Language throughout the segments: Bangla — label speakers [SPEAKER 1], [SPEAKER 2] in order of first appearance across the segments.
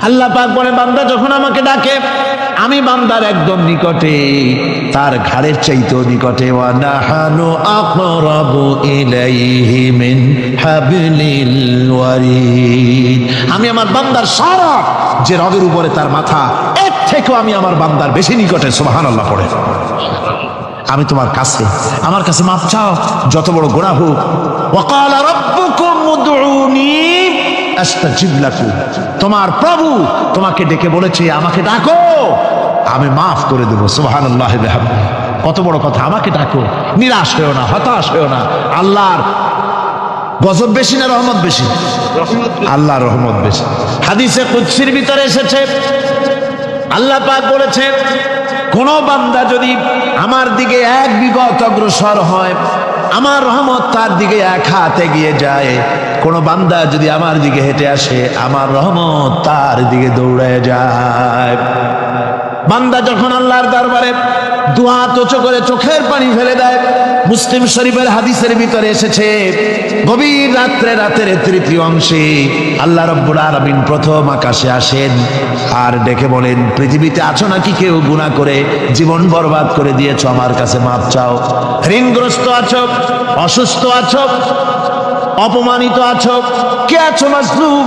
[SPEAKER 1] আল্লাহ পাক বলে বান্দা যখন আমাকে ডাকে আমি বান্দার একদম নিকটে, তার ঘাড়ের চাইতেও নিকটে। ওয়া নাহানু আকরাবু ইলাইহি মিন হাবলিল ওয়ারিদ। আমি আমার বান্দার সারা যে রগের উপরে তার মাথা, এর থেকেও আমি আমার বান্দার বেশি নিকটে। সুবহানাল্লাহ পড়ে। আমি তোমার কাছে, আমার কাছে মাপ চাও, যত বড় গুনাহ হোক। ওয়া ক্বালা রাব্বুকুম উদউনি আস্তাজিব লাকুম। তোমার প্রভু তোমাকে ডেকে বলেছে আমাকে ডাকো, আমি মাফ করে দেব। সুবহানাল্লাহ বিহামদিহি। কত বড় কথা, আমাকে ডাকো, নিরাশ হয়েও না, হতাশ হয়েও না। আল্লাহর গজব বেশি না রহমত বেশি? আল্লাহর রহমত বেশি। হাদিসে কুদসির ভিতরে এসেছে, আল্লাহ পাক বলেছেন কোন বান্দা যদি আমার দিকে এক বিগত অগ্রসর হয়, আমার রহমত তার দিকে এক হাত এগিয়ে যায়। কোন বান্দা যদি আমার দিকে হেঁটে আসে, আমার রহমত তার দিকে দৌড়ে যায়। বান্দা যখন আল্লাহর দরবারে দুহাত উঁচু করে চোখের পানি ফেলে দেয়, মুসলিম শরীফের হাদিসের ভিতরে এসেছে গভীর রাত্রে, রাতের তৃতীয় অংশে আল্লাহ রাব্বুল আলামিন প্রথম আকাশে আসেন আর ডেকে বলেন, পৃথিবীতে আছো নাকি কেউ গুনাহ করে জীবন বরবাদ করে দিয়েছো, আমার কাছে মাপ চাও। ঋণগ্রস্ত আছো, অসুস্থ আছো, অপমানিত আছো, কে আছো মাজলুম,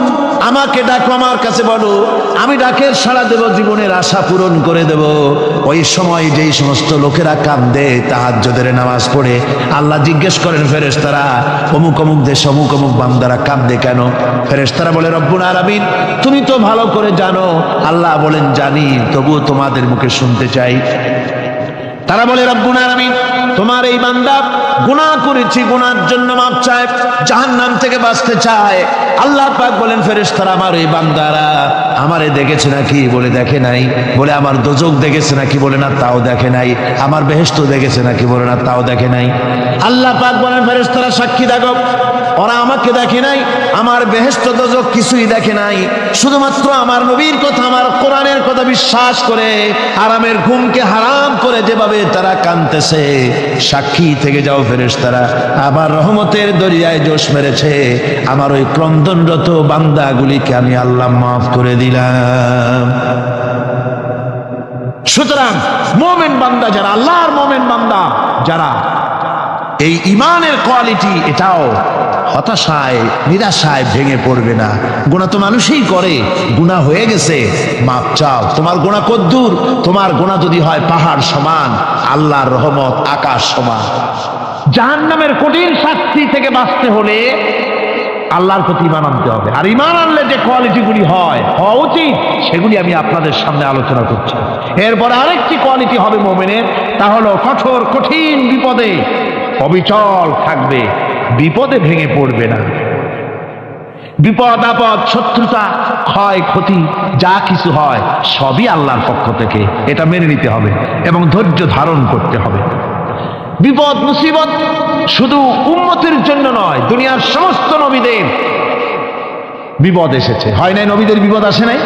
[SPEAKER 1] আমাকে ডাকো, আমার কাছে বলো, আমি ডাকের সাড়া দেব, জীবনের আশা পূরণ করে দেব। ওই সময় যেই সমস্ত লোকেরা কাঁদে তাহাজ্জুদের নামাজ পড়ে, আল্লাহ জিজ্ঞেস করেন ফেরেশতারা, অমুক অমুক দেশ অমুক অমুক বান্দারা কাঁদে কেন? ফেরেশতারা বলে রব্বুল আলামিন তুমি তো ভালো করে জানো। আল্লাহ বলেন জানি, তবুও তোমাদের মুখে শুনতে চাই। তারা বলে রব্বুল আলামিন তোমার এই বান্দা গুনাহ করেছি, গুনার জন্য মাপ চায়, জাহান্নাম থেকে বাঁচতে চায়। আল্লাহ পাক বলেন ফেরেশতারা আমার এই বান্দারা আমারে দেখেছে নাকি? বলে দেখে নাই। বলে আমার দোজখ দেখেছে নাকি? বলে না, তাও দেখে নাই। আমার বেহেশত দেখেছে নাকি? বলে না, তাও দেখে নাই। আল্লাহ পাক বলেন ফেরেশতারা সাক্ষী থাকো, ওরা আমাকে দেখে নাই, আমার বেহেশত দোজখ কিছুই দেখে নাই, শুধুমাত্র আমার নবীর কথা, আমার কোরআনের কথা বিশ্বাস করে আরামের ঘুমকে হারাম করে যেভাবে তারা কাঁদতেছে, সাক্ষী থেকে যাও ফেরেশতারা, আমার রহমতের দরিয়ায় জোশ মেরেছে, আমার ওই ক্রন্দনরত বান্দাগুলিকে আমি আল্লাহ মাফ করে দিলাম। সুতরাং মুমিন বান্দা যারা, আল্লাহর মুমিন বান্দা যারা, এই ঈমানের কোয়ালিটি, এটাও হতাশায় নিরাশায় ভেঙে পড়বে না। গুনাহ তো মানুষই করে, গুনাহ হয়ে গেছে, মাপ চাও। তোমার গুনাহ কদ্দূর? তোমার গুনাহ যদি হয় পাহাড় সমান, আল্লাহর রহমত আকাশ সমান। জাহান্নামের কঠিন শাস্তি থেকে বাঁচতে হলে আল্লাহর প্রতি ঈমান আনতে হবে। আর ঈমান আনলে যে কোয়ালিটিগুলি হওয়া উচিত, সেগুলি আমি আপনাদের সামনে আলোচনা করছি। এরপরে আরেকটি কোয়ালিটি হবে মুমিনের, তা হলো কঠোর কঠিন বিপদে অবিচল থাকবে, বিপদে ভেঙে পড়বে না। বিপদ আপদ, শত্রুতা, ক্ষয় ক্ষতি যা কিছু হয় সবই আল্লাহর পক্ষ থেকে, এটা মেনে নিতে হবে এবং ধৈর্য ধারণ করতে হবে। বিপদ মুসিবত শুধু উম্মতের জন্য নয়, দুনিয়ার সমস্ত নবীদের বিপদ এসেছে, হয় নাই? নবীদের বিপদ আসে নাই?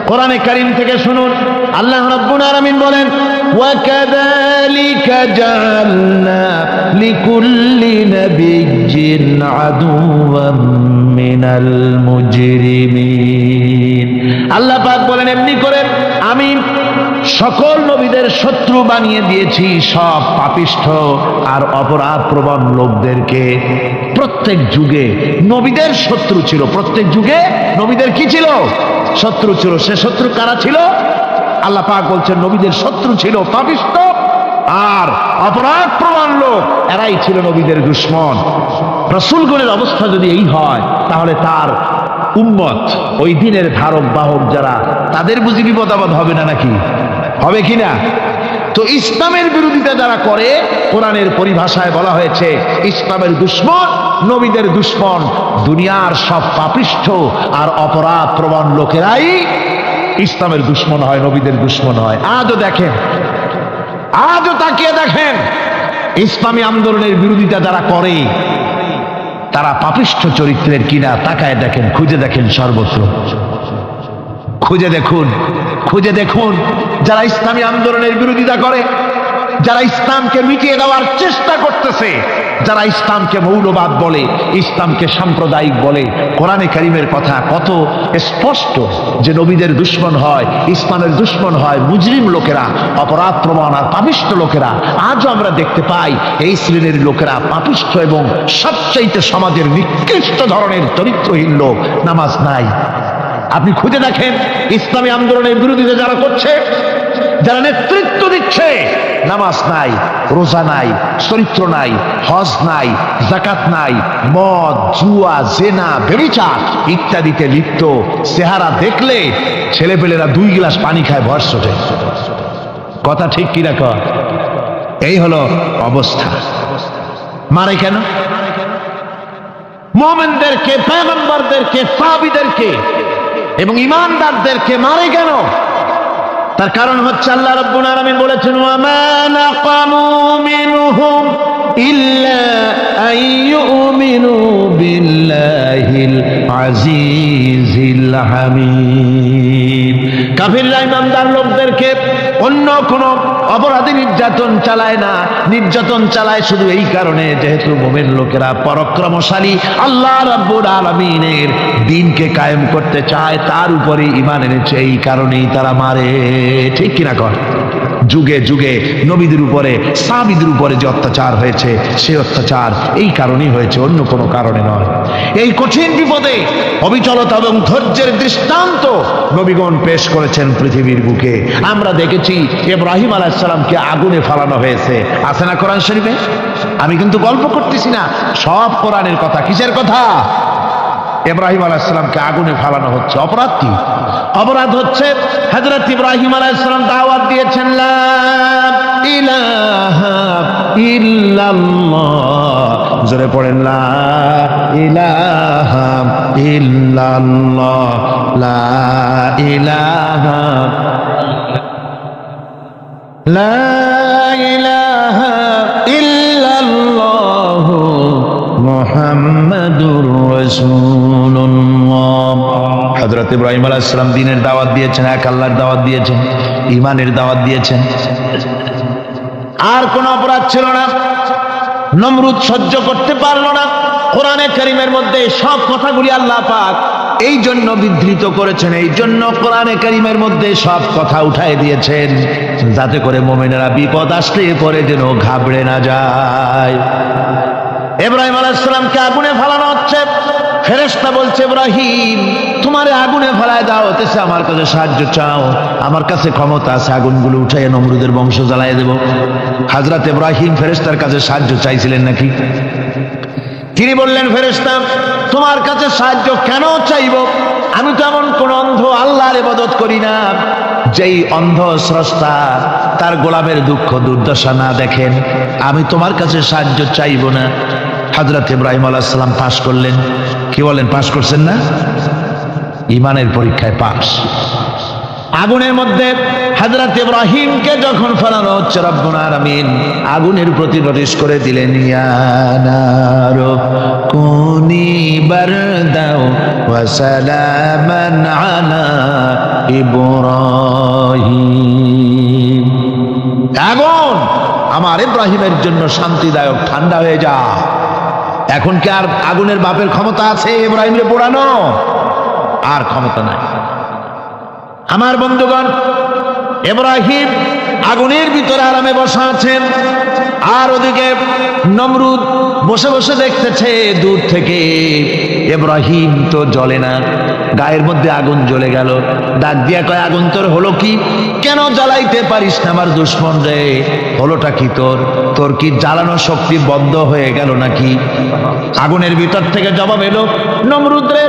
[SPEAKER 1] কোরআনে কারীম থেকে শুনুন, আল্লাহ রাব্বুল আলামিন বলেন, ওয়া কাযালিকা জাআলনা লিকুল্লি নাবিয়্যিন আদুওয়াম মিনাল মুজরিমিন। আল্লাহ পাক বলেন এমনি করে আমি সকল নবীদের শত্রু বানিয়ে দিয়েছি, সব পাপিষ্ঠ আর অপরাধ প্রবণ লোকদেরকে। প্রত্যেক যুগে নবীদের শত্রু ছিল, প্রত্যেক যুগে নবীদের কি ছিল? শত্রু ছিল। সে শত্রু কারা ছিল? আল্লাহ পাক বলছেন নবীদের শত্রু ছিল পাপিষ্ঠ আর অপরাধ প্রবণ লোক, এরাই ছিল নবীদের দুশমন। রাসূলগণের অবস্থা যদি এই হয়, তাহলে তার উম্মত, ওই দিনের ধারক বাহক যারা, তাদের বুঝি বিপদ আপদ হবে না নাকি? হবে কিনা? তো ইসলামের বিরোধিতা যারা করে, কোরআনের পরিভাষায় বলা হয়েছে ইসলামের দুশমন, নবীদের দুশমন। দুনিয়ার সব পাপিষ্ঠ আর অপরাধ প্রবণ লোকেরাই ইসলামের দুশমন হয়, নবীদের দুশমন হয়। আজও দেখেন, আজও তাকিয়ে দেখেন, ইসলামী আন্দোলনের বিরোধিতা যারা করে তারা পাপিষ্ঠ চরিত্রের কিনা, তাকায় দেখেন, খুঁজে দেখেন, সর্বত্র খুঁজে দেখুন, খুঁজে দেখুন। যারা ইসলামী আন্দোলনের বিরোধিতা করে, যারা ইসলামকে মিটিয়ে দেওয়ার চেষ্টা করতেছে, যারা ইসলামকে মৌলবাদ বলে, ইসলামকে সাম্প্রদায়িক বলে, কোরআনে কারীমের কথা কত স্পষ্ট যে নবীদের দুশমন হয়, ইসলামের দুশমন হয় মুজরিম লোকেরা, অপরাধ প্রবণ আর পাপিষ্ঠ লোকেরা। আজও আমরা দেখতে পাই এই শ্রেণীর লোকেরা পাপিষ্ঠ এবং সবচাইতে সমাজের নিকৃষ্ট ধরনের চরিত্রহীন লোক। নামাজ নাই। আপনি খুঁজে দেখেন ইসলামী আন্দোলনের বিরোধীরা যারা করছে, যারা নেতৃত্ব দিচ্ছে, নামাজ নাই, রোজা নাই, চরিত্র নাই, হজ নাই, যাকাত নাই, মদ, জুয়া, জেনা, ব্যভিচার ইত্যাদিতে লিপ্ত। চেহারা দেখলে ছেলেপেলেরা 2 গ্লাস পানি খায় ভর ওঠে। কথা ঠিক কিনা কর? এই হলো অবস্থা। মারে কেন? মুমিনদেরকে, পয়গম্বরদেরকে, সাহাবীদেরকে এবং ঈমানদারদেরকে মারে কেন? তার কারণ হচ্ছে আল্লাহ রাব্বুল আলামিন বলেছেন, ওয়া মা নাকামু মিনহুম ইল্লা আইয়ুমিনু বিল্লাহিল আজিজিল হামিদ। কাফিররা ঈমানদার লোকদেরকে অন্য কোন অপরাধী নির্যাতন চালায় না, নির্যাতন চালায় শুধু এই কারণে যেহেতু মুমিন লোকেরা পরাক্রমশালী, আল্লাহ রাব্বুল আলামিনের দ্বীনকে কায়েম করতে চায়, তার উপরে ঈমান এনেছে, এই কারণেই তারা মারে। ঠিক কিনা কর? যুগে যুগে নবীদের উপরে, সাহাবীদের উপরে যে অত্যাচার হয়েছে, সেই অত্যাচার এই কারণেই হয়েছে, অন্য কোনো কারণে নয়। এই কঠিন বিপদে অবিচলতা এবং ধৈর্যের দৃষ্টান্ত নবীগণ পেশ করেছেন পৃথিবীর বুকে। আমরা দেখেছি ইব্রাহিম আলাইহিস সালামকে আগুনে ফালানো হয়েছে, আছে না কোরআন শরীফে? আমি কিন্তু গল্প করতেছি না, সব কোরআনের কথা। কিসের কথা? ইব্রাহিম আলাইহিস সালামকে আগুনে ফালানো হচ্ছে। অপরাধ কি? অপরাধ হচ্ছে হযরত ইব্রাহিম আলাইহিস সালাম দাওয়াত দিয়েছেন, লা ইলাহা ইল্লাল্লাহ। জোরে পড়েন, লা ইলাহা ইল্লাল্লাহ, লা ইলাহা, লা ইলাহা ইল্লাল্লাহ মুহাম্মাদুর রাসূলুল্লাহ। হযরত ইব্রাহিম আলাইহিস সালাম দ্বীনের দাওয়াত দিয়েছেন, এক আল্লাহর দাওয়াত দিয়েছেন, ঈমানের দাওয়াত দিয়েছেন। আর কোন অপরাধ ছিল না। নমরুদ সহ্য করতে পারলো না। কোরআনে কারীমের মধ্যে সব কথাগুলি আল্লাহ পাক এই জন্য বিধৃত করেছেন, এই জন্য কোরআনে কারীমের মধ্যে সব কথা উঠায় দিয়েছেন, যাতে করে মুমিনেরা বিপদ আসলে পরে যেন ঘাবড়ে না যায়। ইব্রাহিম আলাইহিস সালামকে আগুনে ফেলানো হচ্ছে। ফেরেশতা বলছে, ইব্রাহিম তোমারে আগুনে ফেলায় দাও, হতেছে আমার কাছে সাহায্য চাও, আমার কাছে ক্ষমতা আছে, আগুনগুলো উঠাই নমরুদের বংশ জ্বালায় দেব। হযরত ইব্রাহিম ফেরেশতার কাছে সাহায্য চাইছিলেন নাকি? তিনি বললেন, ফেরেশতা তোমার কাছে সাহায্য কেন চাইব? আমি তো এমন কোন অন্ধ আল্লাহর ইবাদত করি না যেই অন্ধ স্রষ্টা তার গোলামের দুঃখ দুর্দশা না দেখেন। আমি তোমার কাছে সাহায্য চাইব না। হযরত ইব্রাহিম আলাইহিস সালাম পাশ করলেন। কি বলেন, পাশ করছেন না? ঈমানের পরীক্ষায় পাশ। আগুনের মধ্যে হযরত ইব্রাহিমকে যখন ফেলানো হচ্ছে, রব্বুল আলামিন আগুনের প্রতি নোটিশ করে দিলেন, ইয়া নারু কুনি বারদাও ওয়া সালামান আলা ইব্রাহিম। আগুন আমার ইব্রাহিমের জন্য শান্তিদায়ক, ঠান্ডা হয়ে যা। এখন কি আর আগুনের বাপের ক্ষমতা আছে ইব্রাহিমকে পোড়ানো? আর ক্ষমতা নাই। আমার বন্ধুগণ, ইব্রাহিম আগুনের ভিতরে আরামে বসা আছেন, আর ওদিকে নমরুদ বসে বসে দেখতেছে দূর থেকে। ইব্রাহিম তো জ্বলে না, গায়ের মধ্যে আগুন জ্বলে গেল। ডাক দিয়া কয়, আগুন তোর হলো কি? কেন জ্বালাইতে পারিস না আমার দুশমন রে? হলোটা কি তোর? তোর কি জ্বালানো শক্তি বন্ধ হয়ে গেল নাকি? আগুনের ভিতর থেকে জবাব এলো, নমরুদ রে,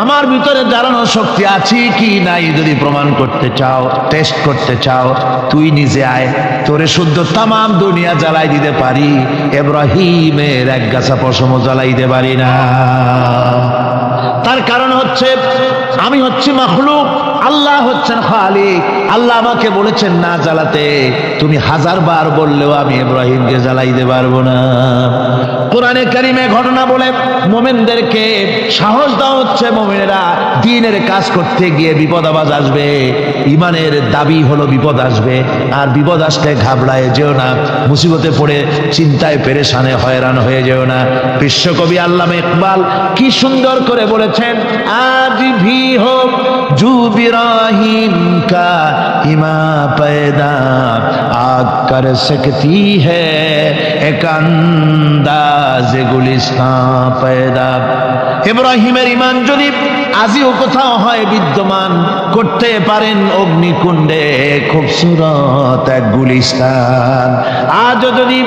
[SPEAKER 1] আমার ভিতরে জ্বালানো শক্তি আছে কি নাই যদি প্রমাণ করতে চাও, টেস্ট করতে চাও, তুই নিজে আয়, তোরে শুদ্ধ তামাম দুনিয়া জ্বালাই দিতে পারি, ইব্রাহিমের এক গাছা পশমও জ্বালাইতে পারি না। তার কারণ হচ্ছে আমি হচ্ছি মাখলুক, আল্লাহ হচ্ছেন খালিক। আল্লাহ আমাকে বলেছেন না জ্বালাতে, তুমি 1000 বার বললেও আমি ইব্রাহিমকে জ্বালাইতে পারবো না। কোরআনে কারিমে ঘটনা বলে মোমেনদেরকে সাহস দেওয়া হচ্ছে, মোমেনেরা দ্বীনের কাজ করতে গিয়ে বিপদ আবাজ আসবে, ইমানের দাবি হলো বিপদ আসবে, আর বিপদ আসলে ঘাবড়ায় যেও না, মুসিবতে পড়ে চিন্তায় পেরেশানে হয়রান হয়ে যেও না। বিশ্বকবি আল্লামা ইকবাল কি সুন্দর করে বলেছেন, আজ ভি হো জু ইব্রাহিম কা ইমা पैदा आग कर सकती है एक अंदाज गुलिस्तां पैदा। ইব্রাহিমের ইমান যদি আজিও কোথাও হয় বিদ্যমান, করতে পারেন অগ্নিকুণ্ডে খুবসুরত এক গুলিস্তান। আজও যদি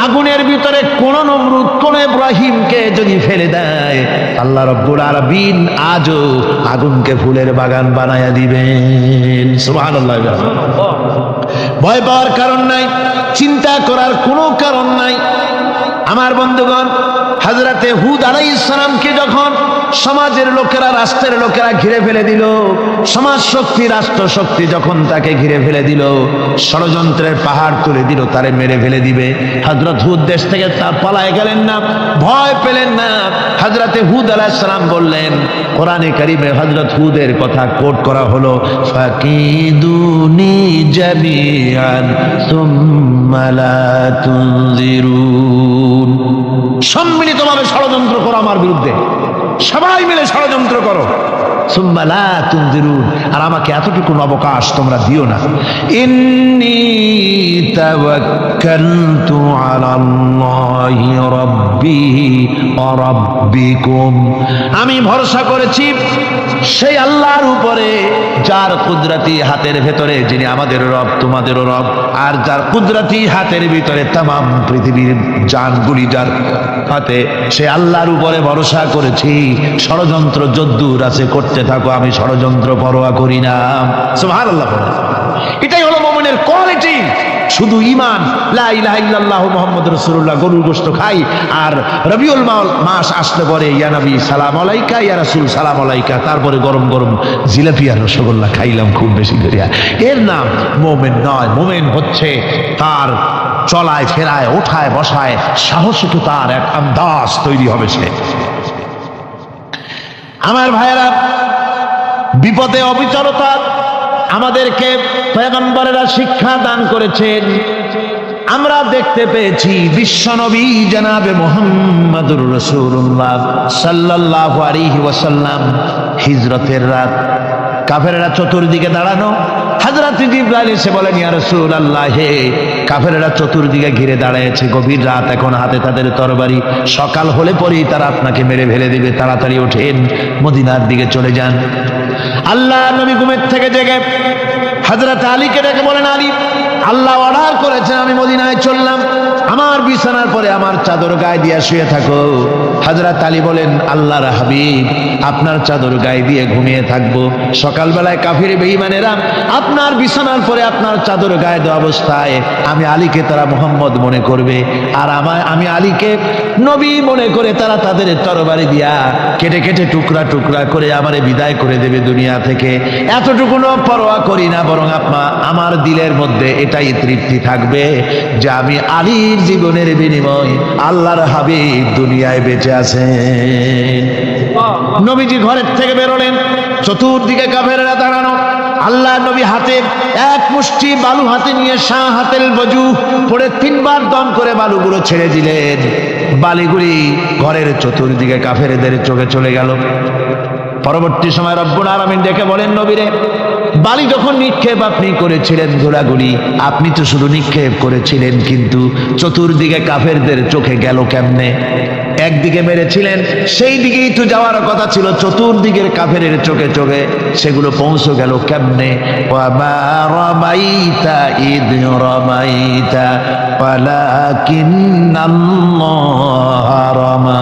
[SPEAKER 1] আগুনের ভিতরে কোন নমরুদ কোন ইব্রাহিমকে যদি ফেলে দেয়, আল্লাহ রাব্বুল আলামিন আজও আগুনকে ফুলের বাগান বানায়া দিবেন। সুবহানাল্লাহ। ভয় পাওয়ার কারণ নাই, চিন্তা করার কোনো কারণ নাই। আমার বন্ধুগণ, হযরতে হুদ আলাইহিস সালামকে যখন সমাজের লোকেরা, রাষ্ট্রের লোকেরা ঘিরে ফেলে দিল, সমাজ শক্তি, রাষ্ট্র শক্তি যখন তাকে ঘিরে ফেলে দিল, ষড়যন্ত্রের পাহাড় তুলে দিল, তারে মেরে ফেলে দিবে, হযরত হুদ দেশ থেকে তার পালায় গেলেন না, ভয় পেলেন না। হযরতে হুদ আলাইহিস সালাম বললেন, কোরআনে কারিমে হযরত হুদের কথা কোট করা হলো, ফাকিদুনি জামিআন সুম্মা লা তুনজিরুন। সম্মিলিতভাবে ষড়যন্ত্র করো আমার বিরুদ্ধে, সবাই মিলে ষড়যন্ত্র করো, সুম্মা লা তুনজিরুন, আর আমাকে এতটুকু অবকাশ তোমরা দিও না। ইন্নী তাওয়াক্কালতু আলাল্লাহি রাব্বি ওয়া রাব্বিকুম, আমি ভরসা করেছি সেই আল্লাহর উপরে যার কুদরতি হাতের ভেতরে, যিনি আমাদের রব তোমাদেরও রব, আর যার কুদরতি হাতের ভিতরে তামাম পৃথিবীর জানগুলি যার হাতে, সে আল্লাহর উপরে ভরসা করেছি। ষড়যন্ত্র যদ্দূর আছে করতে থাকো, আমি ষড়যন্ত্র পরোয়া করি না। সুবহানাল্লাহ। এটাই হলো মুমিনের কোয়ালিটি। শুধু ঈমান, লা ইলাহা ইল্লাল্লাহ মুহাম্মাদুর রাসূলুল্লাহ, গরুর গোশত খাই, আর রবিউল মাস আসলে পরে ইয়া নবী সালাম আলাইকা, ইয়া রাসূল সালাম আলাইকা, তারপরে গরম গরম জিলাপি আর রসগোল্লা খাইলাম খুব বেশি করিয়া, এর নাম মুমিন নয়। মুমিন হচ্ছে তার চলায় ফেরায়, ওঠায় বসায় সাহসিকতার এক আন্দাজ তৈরি হবে সে। আমার ভাইয়েরা, বিপদে অবিচলতা আমাদেরকে পয়গম্বরেরা শিক্ষা দান করেছেন। আমরা দেখতে পেয়েছি বিশ্বনবী জনাবে মুহাম্মদুর রাসূলুল্লাহ সাল্লাল্লাহু আলাইহি ওয়াসাল্লাম হিজরতের রাত, কাফেররা চতুর্দিকে দাঁড়ানো, হযরত জিবরাইল এসে বলেন, ইয়া রাসূলুল্লাহ, হে কাফেররা চতুর্দিকে ঘিরে দাঁড়িয়েছে, গভীর রাত, এখন হাতে তাদের তরবারি, সকাল হলে পরেই তারা আপনাকে মেরে ফেলে দেবে, তাড়াতাড়ি ওঠেন, মদিনার দিকে চলে যান। আল্লাহ নবী ঘুমের থেকে জেগে হযরত আলীকে ডেকে বলেন, আলী, আল্লাহ অর্ডার করেছেন আমি মদিনায় চললাম, আমার বিছানার পরে আমার চাদর গায়ে দিয়ে শুয়ে থাকো। হযরত আলী বলেন, আল্লাহর হাবিব, আপনার চাদর গায়ে দিয়ে ঘুমিয়ে থাকবো, সকালবেলায় কাফির বেঈমানেরা আপনার বিছানার পরে আপনার চাদর গায়ে দেওয়া অবস্থায় আমি আলীকে তারা মুহাম্মদ মনে করবে, আর আমি আলীকে নবী মনে করে তারা তাদের তরবারি দিয়া কেটে কেটে টুকরা টুকরা করে আমারে বিদায় করে দেবে দুনিয়া থেকে। এতটুকুনো পরোয়া করি না, বরং আমার দিলের মধ্যে এটাই তৃপ্তি থাকবে যে আমি আলীর জীবনের বিনিময় আল্লাহর হাবিব দুনিয়ায় বেঁচে আছেন। নবীজি ঘরের থেকে বেরোলেন, চতুর্দিকে কাফেররা দাঁড়ানো, আল্লাহ নবী হাতে এক মুষ্টি বালু হাতে নিয়ে শাহ হাতেল বজু পড়ে 3 বার দম করে বালুগুলো ছেড়ে দিলেন। বালিগুলি ঘরের চতুর্দিকে কাফেরদের চোখে চলে গেল। পরবর্তী সময় রব্বুল আলামিন ডেকে বলেন, নবীরে, বালি যখন নিক্ষেপ আপনি করেছিলেন গোলাগুলি, আপনি তো শুধু নিক্ষেপ করেছিলেন, কিন্তু চতুর্দিকে কাফেরদের চোখে গেল কেমনে? একদিকে মেরেছিলেন, সেই দিকেই তো যাওয়ার কথা ছিল, চতুর্দিকের কাফেরের চোখে চোখে সেগুলো পৌঁছে গেল কেমনে? ওয়ামা রামাইতা ইদ রামাইতা ওয়ালাকিন্নাল্লাহ রামা।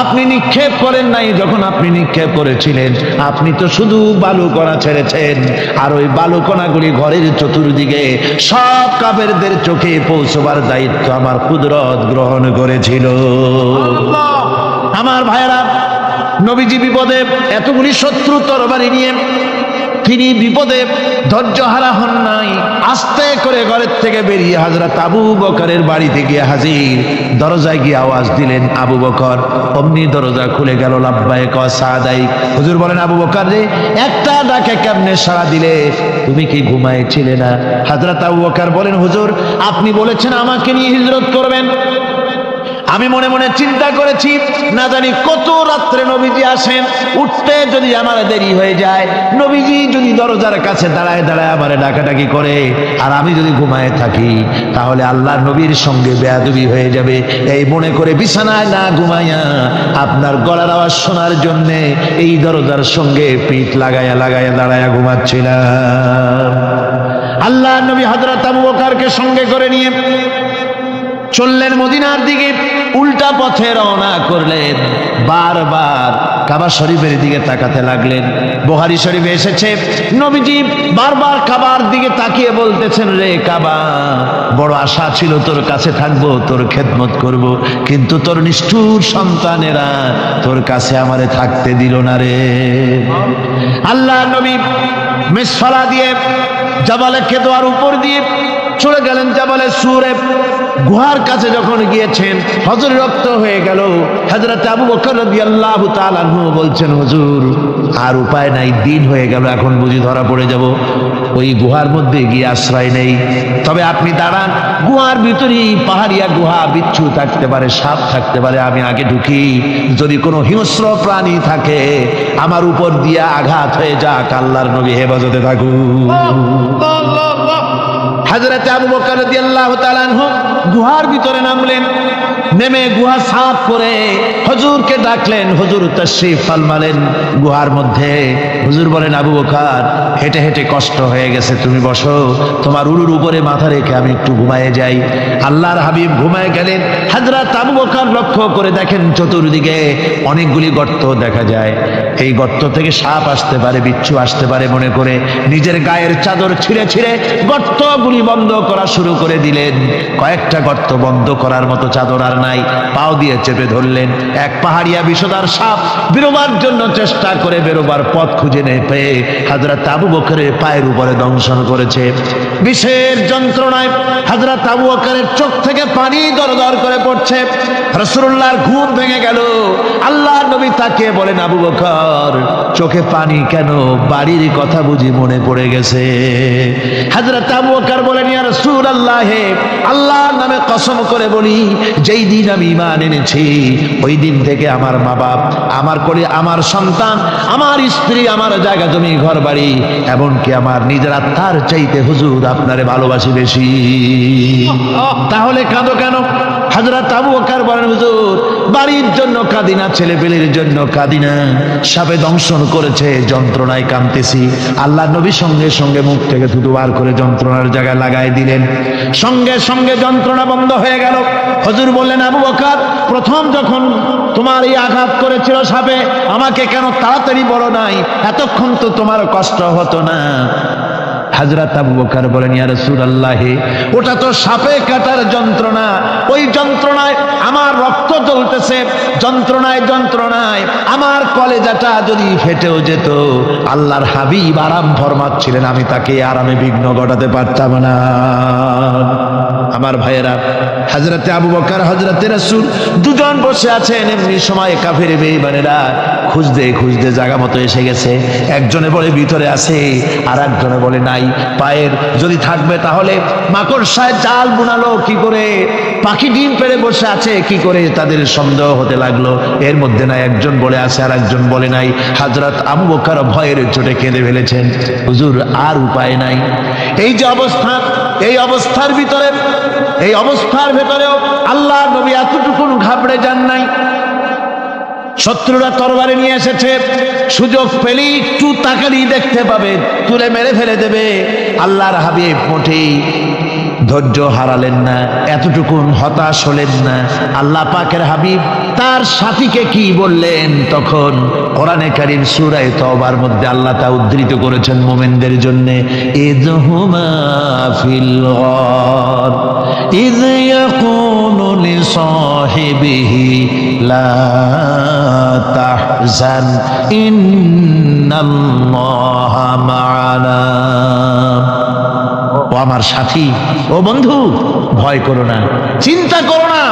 [SPEAKER 1] আপনি নিক্ষেপ করেন নাই, যখন আপনি নিক্ষেপ করেছিলেন আপনি তো শুধু বালু কণা ছেড়েছেন, আর ওই বালু কণাগুলি ঘরের চতুর্দিকে সব কাফেরদের চোখে পৌঁছবার দায়িত্ব আমার কুদরত গ্রহণ করেছিল। আমার ভাইয়েরা, নবীজি বিপদে এতগুলি শত্রু তরবারি নিয়ে তিনি বিপদে ধৈর্যহারা হন নাই, আস্তে করে ঘরের থেকে বেরিয়ে হযরত আবু বকরের বাড়িতে গিয়ে হাজির। দরজায় গিয়ে আওয়াজ দিলেন আবু বকর, অমনি দরজা খুলে গেল। লাব্বাইক ওয়া সাদাইক। হুজুর বলেন আবু বকর রে, একটা ডাকে কেমনে সাড়া দিলে? তুমি কি ঘুমাইছিলে না? হযরত আবু বকর বলেন হুজুর, আপনি বলেছেন আমাকে নিয়ে হিজরত করবেন, আমি মনে মনে চিন্তা করেছি না জানি কত রাত্রে নবীজি আসেন, উঠতে যদি আমার দেরি হয়ে যায়, নবীজি যদি দরজার কাছে দাঁড়ায় দাঁড়ায় আমারে ডাকাডাকি করে আর আমি যদি ঘুমায় থাকি, তাহলে আল্লাহর নবীর সঙ্গে বেয়াদবি হয়ে যাবে। এই মনে করে বিছানায় না ঘুমাইয়া আপনার গলার আওয়াজ শোনার জন্য এই দরজার সঙ্গে পিঠ লাগাইয়া লাগাইয়া দাঁড়াইয়া ঘুমাচ্ছিলাম। আল্লাহর নবী হযরত আবু বকরকে সঙ্গে করে নিয়ে চললেন মদিনার দিকে, উল্টা পথে রওনা করলেন। বারবার কাবা শরীফের দিকে তাকাতে লাগলেন। বুখারী শরীফে এসেছে নবীজি বারবার কাবার দিকে তাকিয়ে বলতেছেন, রে কাবা, বড় আশা ছিল তোর কাছে থাকবো, তোর খেদমত করব, কিন্তু তোর নিষ্ঠুর সন্তানেরা তোর কাছে আমারে থাকতে দিল না রে। আল্লাহ নবী মিসফালা দিয়ে জাবালে কেদোয়ার উপর দিয়ে চলে গেলেন জাবালে সুরে। গুহার কাছে যখন গিয়েছেন হযর রক্ত হয়ে গেল। হযরত আবু বকর রাদিয়াল্লাহু তাআলা আনহু বলছেন, হুজুর আর উপায় নাই, দিন হয়ে গেল, এখন বুঝি ধরা পড়ে যাব, ওই গুহার মধ্যে গিয়ে আশ্রয় নেই। তবে আপনি দাঁড়ান, গুহার ভিতরেই পাহাড়িয়া গুহা, বিচ্ছু থাকতে পারে, সাপ থাকতে পারে, আমি আগে ঢুকি, যদি কোনো হিংস্র প্রাণী থাকে আমার উপর দিয়ে আঘাত হয়ে যাক, আল্লাহর নবী হেফাজতে থাকুন। হযরত আবু বকর রাদিয়াল্লাহু তাআলা আনহু গুহার ভিতরে নামলেন। নেমে গুহা সাফ করে হুজুরকে ডাকলেন। হুজুর তাশরীফ ফরমালেন গুহার মধ্যে। হুজুর বলেন, আবু বকর, হেঁটে হেঁটে কষ্ট হয়ে গেছে, তুমি বসো, তোমার উরুর উপরে মাথা রেখে আমি একটু ঘুমায়ে যাই। আল্লাহর হাবিব ঘুমায়ে গেলেন। হযরত আবু বকর লক্ষ্য করে দেখেন চতুর্দিকে অনেকগুলি গর্ত দেখা যায়। এই গর্ত থেকে সাপ আসতে পারে, বিচ্ছু আসতে পারে মনে করে নিজের গায়ের চাদর ছিঁড়ে ছিঁড়ে গর্তগুলি বন্ধ করা শুরু করে দিলেন। কয়েকটা গর্ত বন্ধ করার মতো চাদর আর নাই, পাও দিয়ে চেপে ধরলেন। এক পাহাড়িয়া বিষধর সাপ বেরোবার জন্য চেষ্টা করে বেরোবার পথ খুঁজে না পেয়ে হযরত আবু বকরের পায়ের উপরে দংশন করেছে। বিষের যন্ত্রণায় হযরত আবু বকরের চোখ থেকে পানি দরদর করে পড়ছে। রাসূলুল্লাহর ঘুম ভেঙে গেল। আল্লাহর নবী তাকিয়ে বলেন, আবু বকর, চোখে পানি কেন? বাড়ির কথা বুঝি মনে পড়ে গেছে? হযরত আবু বকর বলেন, ইয়া রাসূলুল্লাহ, আল্লাহর নামে কসম করে বলি, যেই দিন আমি ঈমান এনেছি ওই দিন থেকে আমার মা বাপ, আমার কোলে আমার সন্তান, আমার স্ত্রী, আমার জায়গা জমি ঘর বাড়ি, এমনকি আমার নিজের আত্মার চাইতে হুজুর আপনারে ভালোবাসি বেশি। তাহলে কাঁদো কেন? হযরত আবু বকর বলেন, হুজুর বাড়ির জন্য কাঁদি না, ছেলেপেলের জন্য কাঁদি না, সাপে দংশন করেছে, যন্ত্রণায় কাঁদতেছি। আল্লাহ নবী সঙ্গে সঙ্গে মুখ থেকে থুতু বার করে যন্ত্রণার জায়গায় লাগাই দিলেন। সঙ্গে সঙ্গে যন্ত্রণা বন্ধ হয়ে গেল। হুজুর বললেন, আবু বকর, প্রথম যখন তোমার এই আঘাত করেছিল সাপে, আমাকে কেন তাড়াতাড়ি বলো নাই? এতক্ষণ তো তোমার কষ্ট হতো না। হযরত আবু বকর বলেন, ইয়া রাসূলুল্লাহ, ওটা তো সাপে কাটার যন্ত্রণা, ওই যন্ত্রণায় আমার রক্ত জ্বলতেছে, যন্ত্রণায় যন্ত্রণায় আমার কলেজাটা যদি ফেটেও যেত। আল্লাহর হাবিব আরাম ফরমাচ্ছিলেন, আমি তাকে আরামে বিঘ্ন ঘটাতে পারতাম না। আমার ভাইয়েরা, হযরতে আবু বকর, হযরতে রাসূল দুজন বসে আছেন। এমনি সময় কাফের বেঈমানেরা খুঁজতে খুঁজতে জায়গা মতো এসে গেছে। একজনে বলে ভিতরে আছে, আর একজনে বলে নাই। পায়ের যদি থাকবে তাহলে মাকড়সায় জাল বুনালো কি করে, পাখি ডিম পেড়ে বসে আছে কি করে, তাদের সন্দেহ হতে লাগলো। এর মধ্যে নাই একজন বলে আছে আর একজন বলে নাই। হযরত আবু বকর ভয়ের চোটে কেঁদে ফেলেছেন, হুজুর আর উপায় নাই। এই যে অবস্থা, এই অবস্থার ভিতরে, এই অবস্থার ভেতরেও আল্লাহ নবী এতটুকু ঘাবড়ে যান নাই। শত্রুরা তরবারি নিয়ে এসেছে, সুযোগ পেলেই একটু তাকালেই দেখতে পাবে, তুলে মেরে ফেলে দেবে। আল্লাহর হাবিব মোটেই ধৈর্য হারালেন না, এতটুকু হতাশ হলেন না। আল্লাহ পাকের হাবিব তার সাথীকে কি বললেন? তখন কোরআনে কারীম সূরা তাওবার মধ্যে আল্লাহ তা উদ্ধৃত করেছেন মুমিনদের জন্য, ইযহুমা ফিল গার ইয ইয়াকুলু লিসাহিবিহি লা তাহজান ইন্নাল্লাহা মা'ানা। ও আমার সাথী, ও বন্ধু, ভয় করো না, চিন্তা করো না,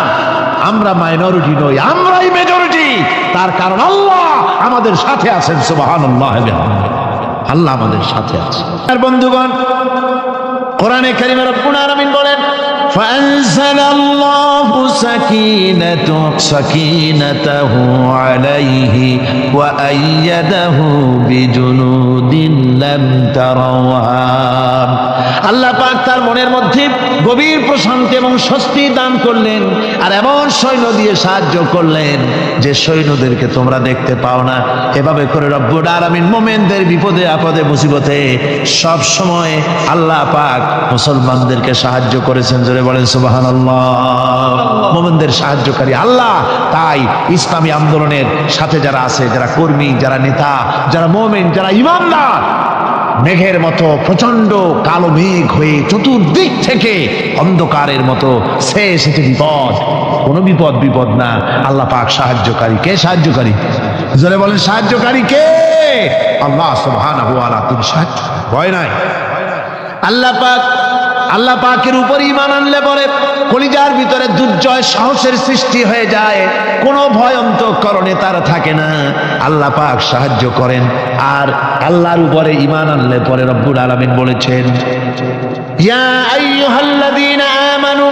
[SPEAKER 1] আমরা মাইনরিটি নই, আমরাই মেজরিটি। তার কারণ আল্লাহ আমাদের সাথে আছেন। সুবহানাল্লাহ, আল্লাহ আমাদের সাথে আছে। আর বন্ধুগণ, কোরআনে কারীমে রব্বুল আলামিন বলেন, ফাআনজালাল্লাহু সাকিনাতাহু আলাইহি ওয়া আইয়াদাহু বিজুনুদিন লাম তারাওহা। আল্লাহ পাক তার মনের মধ্যে গভীর প্রশান্তি এবং স্বস্তি দান করলেন, আর এমন সৈন্য দিয়ে সাহায্য করলেন যে সৈন্যদেরকে তোমরা দেখতে পাও না। এভাবে করে রব্বুল আলামিন মুমিনদের বিপদে আপদে মুসিবতে সব সময় আল্লাহ পাক মুসলমানদেরকে সাহায্য করেছেন। জোরে বলেন সুবহানাল্লাহ। মুমিনদের সাহায্যকারী আল্লাহ। তাই ইসলামী আন্দোলনের সাথে যারা আছে, যারা কর্মী, যারা নেতা, যারা মুমিন, যারা ঈমানদার, মেঘের মতো প্রচন্ড কালো মেঘ হয়ে চতুর্দিক থেকে অন্ধকারের মতো সে এসেছে বিপদ, কোন বিপদ না। আল্লাহ পাক সাহায্যকারী। কে সাহায্যকারী? জোরে বলেন, সাহায্যকারী কে? আল্লাহ সুবহানাহু ওয়া তাআলা। তিনি সাহায্য, ভয় নাই। আল্লাহ পাকের উপর ঈমান আনলে পরে কলিজার ভিতরে দুর্জয় সাহসের সৃষ্টি হয়ে যায়, কোনো ভয় অন্তঃকরণে তার থাকে না। আল্লাহ পাক সাহায্য করেন। আর আল্লাহর উপরে ঈমান আনলে পরে রব্বুল আলামিন বলেছেন, ইয়া আইয়ুহাল্লাযীনা আমানু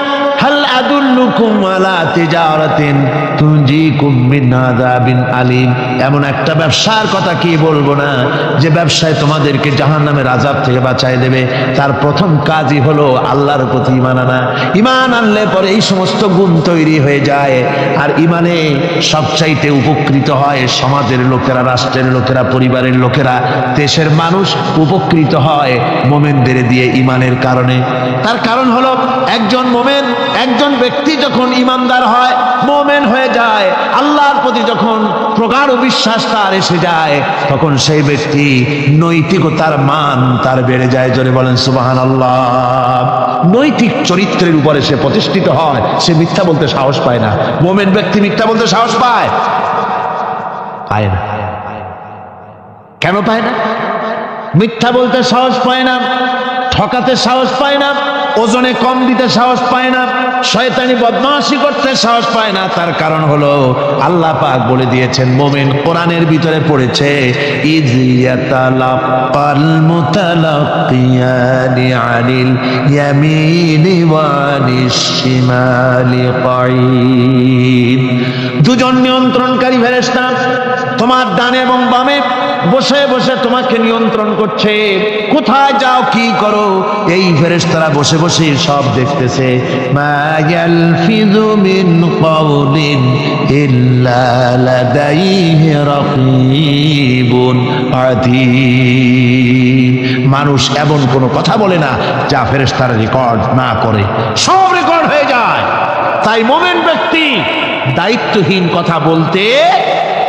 [SPEAKER 1] হাল আদুল্লুকুম আলা তিজারাতিন তুনজিকুম মিন আযাবিন আলীম। এমন একটা ব্যবসার কথা কি বলবো না, যে ব্যবসায় তোমাদেরকে জাহান্নামের আযাব থেকে বাঁচায় দেবে। তার প্রথম কাজই হলো আল্লাহর প্রতি ঈমান আনা। ঈমান আনলে পরে এই সমস্ত গুণ তৈরি হয়ে যায়। আর ঈমানে সবচাইতে উপকৃত হয় সমাজের লোকেরা, রাষ্ট্রের লোকেরা, পরিবারের লোকেরা, দেশের মানুষ উপকৃত হয় মুমিনদের দিয়ে ঈমানের কারণে। তার কারণ হলো একজন মুমিন, একজন ব্যক্তি যখন ঈমানদার হয়, মুমিন হয়ে যায়, আল্লাহর প্রতি যখন প্রগাঢ় বিশ্বাস তার এসে যায়, তখন সেই ব্যক্তি নৈতিকতার মান তার বেড়ে যায়। জোরে বলেন সুবহানাল্লাহ। নৈতিক চরিত্রের উপরে সে প্রতিষ্ঠিত হয়, সে মিথ্যা বলতে সাহস পায় না। মুমিন ব্যক্তি মিথ্যা বলতে সাহস পায় না। কেন পায় না? মিথ্যা বলতে সাহস পায় না, ঠকাতে সাহস পায় না, ওজনে কম দিতে সাহস পায় না, শয়তানি বদমাশি করতে সাহস পায় না। তার কারণ হলো আল্লাহ পাক বলে দিয়েছেন, মুমিন কোরআনের ভিতরে পড়েছে, ইয ইয়াতালাক্কাল মুতালাক্কিয়ানি আনিল ইয়ামিনি ওয়া আনিশ শিমালি কাঈদ। দুজন নিয়ন্ত্রণকারী ফেরেশতা তোমার ডানে এবং বামে বসে বসে তোমাকে নিয়ন্ত্রণ করছে। কোথায় যাও, কি করো, এই ফেরেশতারা বসে বসে সব দেখতেছে। মা ইয়ালফিযু মিন কাওলিন ইল্লা লাদাইহি রাকীবুন আতীদ। মানুষ এমন কোনো কথা বলে না যা ফেরেশতারা রেকর্ড না করে, সব রেকর্ড হয়ে যায়। তাই মুমিন ব্যক্তি দায়িত্বহীন কথা বলতে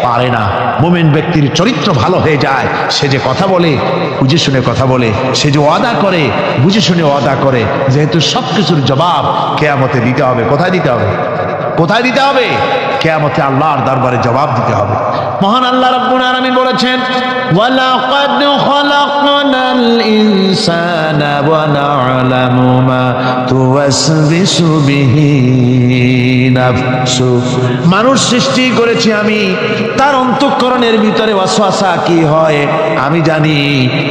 [SPEAKER 1] পারে না। মুমিন ব্যক্তির চরিত্র ভালো হয়ে যায়। সে যে কথা বলে বুঝে শুনে কথা বলে, সে যে ওয়াদা করে বুঝে শুনে ওয়াদা করে। যেহেতু সবকিছুর জবাব কিয়ামতে দিতে হবে। কোথায় দিতে হবে? কোথায় দিতে হবে? কিয়ামতে আল্লাহর দরবারে জবাব দিতে হবে। মহান আল্লাহ রাব্বুল আলামিন বলেছেন, ওয়ালাকাদ খালাকনাল ইনসানা ওয়া না'লামু মা তুওয়াসবিসু বিহি নাফসু। মানুষ সৃষ্টি করেছি আমি, তার অন্তঃকরণের ভিতরে ওয়াসওয়াসা কি হয় আমি জানি।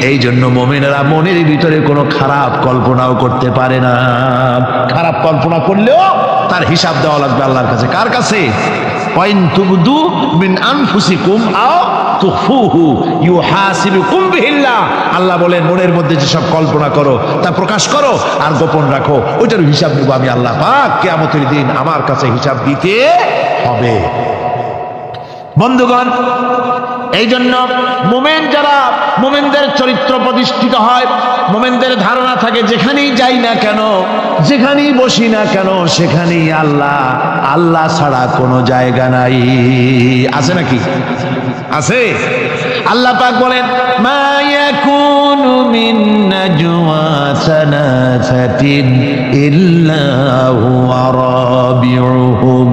[SPEAKER 1] এই জন্য মুমিনেরা মনের ভিতরে কোনো খারাপ কল্পনাও করতে পারে না। খারাপ কল্পনা করলেও তার হিসাব দেওয়া লাগবে আল্লাহর কাছে। কার কাছে? ওয়াইন তুবদু মিন আনফুসিকুম আও তুখফুহু ইউহাসিবুকুম বিহিল্লাহ। আল্লাহ বলেন, মনের মধ্যে যেসব কল্পনা করো তা প্রকাশ করো আর গোপন রাখো, ওইটার হিসাব নেব আমি আল্লাহ পাক। কিয়ামতের দিন আমার কাছে হিসাব দিতে হবে। বন্ধুগণ, এই জন্য মুমিন যারা, মুমিনদের চরিত্র প্রতিষ্ঠিত হয়, মুমিনদের ধারণা থাকে যেখানেই যাই না কেন, যেখানেই বসি না কেন, সেখানেই আল্লাহ, আল্লাহ ছাড়া কোনো জায়গা নাই। আছে নাকি? আছে। আল্লাহ পাক বলেন, মা ইয়াকুনু মিন নাজওয়া সালাসাতিন ইল্লা হুয়া রাবিউহুম।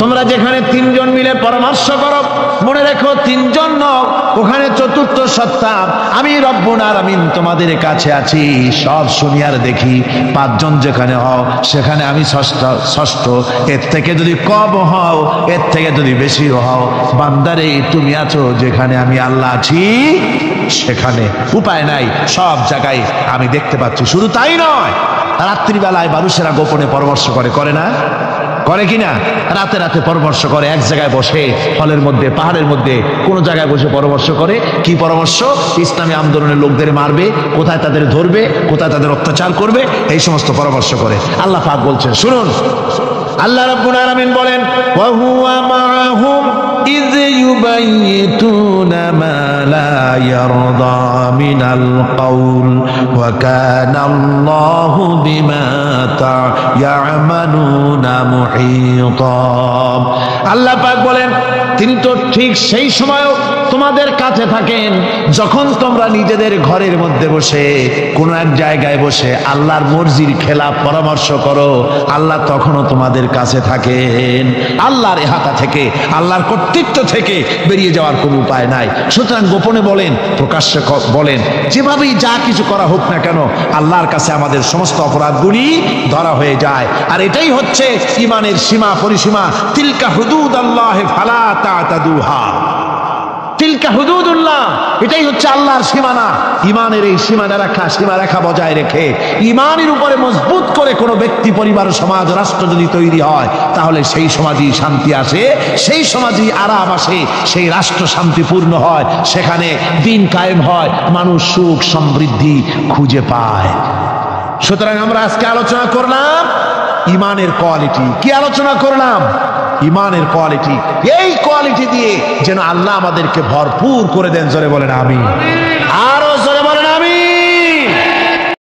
[SPEAKER 1] তোমরা যেখানে তিনজন মিলে পরামর্শ করো, মনে রেখো তিনজন নয়, ওখানে চতুর্থ সত্তা আমি রব্বুল আলামিন তোমাদের কাছে আছি। সব শুনি আর দেখি, পাঁচজন যেখানে হও সেখানে আমি ষষ্ঠ। এর থেকে যদি কম হও, এর থেকে যদি বেশি হও, বান্দারে তুমি আছো যেখানে আমি আল্লাহ আছি সেখানে। উপায় নাই, সব জায়গায় আমি দেখতে পাচ্ছি। শুধু তাই নয়, রাত্রিবেলায় মানুষেরা গোপনে পরামর্শ করে, করে না? করে কিনা? রাতে রাতে পরামর্শ করে, এক জায়গায় বসে, ফলের মধ্যে, পাহাড়ের মধ্যে, কোন জায়গায় বসে পরামর্শ করে। কি পরামর্শ? ইসলামী আন্দোলনের লোকদের মারবে, কোথায় তাদের ধরবে, কোথায় তাদের অত্যাচার করবে, এই সমস্ত পরামর্শ করে। আল্লাহ পাক বলছেন, শুনুন, আল্লাহ রাব্বুল আলামিন বলেন, ওয়া হুয়া মাআহুম ইয ইউবাইতুনা মা লা ইয়ারদা মিনাল কাউল ওয়া কানা আল্লাহু বিমা ইয়ামালুনা মুহিতা। আল্লাহ পাক বলেন, তিনি তো ঠিক সেই সময়ও তোমাদের কাছে থাকেন যখন তোমরা নিজেদের ঘরের মধ্যে বসে, কোনো এক জায়গায় বসে আল্লাহর মর্জির খেলাফ পরামর্শ করো, আল্লাহ তখনও তোমাদের কাছে থাকেন। আল্লাহর ইহাতা থেকে, আল্লাহর কর্তৃত্ব থেকে বেরিয়ে যাওয়ার কোনো উপায় নাই। সুতরাং গোপনে বলেন, প্রকাশ্যে বলেন, যেভাবেই যা কিছু করা হোক না কেন, আল্লাহর কাছে আমাদের সমস্ত অপরাধগুলি ধরা হয়ে যায়। আর এটাই হচ্ছে ঈমানের সীমা পরিসীমা। তিলকা হুদুদাল্লাহ ফালা তা'তাদুহা। তিলকা হুদুদুল্লাহ, এটাই হচ্ছে আল্লাহর সীমানা। ঈমানের এই সীমারেখা বজায় রেখে, ঈমানের উপরে মজবুত করে কোনো ব্যক্তি, পরিবার, সমাজ, রাষ্ট্র যদি তৈরি হয়, তাহলে সেই সমাজই শান্তি আসে, সেই সমাজই আরাম আসে, সেই রাষ্ট্র শান্তিপূর্ণ হয়, সেখানে দিন কায়েম হয়, মানুষ সুখ সমৃদ্ধি খুঁজে পায়। সুতরাং আমরা আজকে আলোচনা করলাম ঈমানের কোয়ালিটি। কি আলোচনা করলাম? ঈমানের কোয়ালিটি। এই কোয়ালিটি দিয়ে যেন আল্লাহ আমাদেরকে ভরপুর করে দেন। জোরে বলেন আমিন। আরো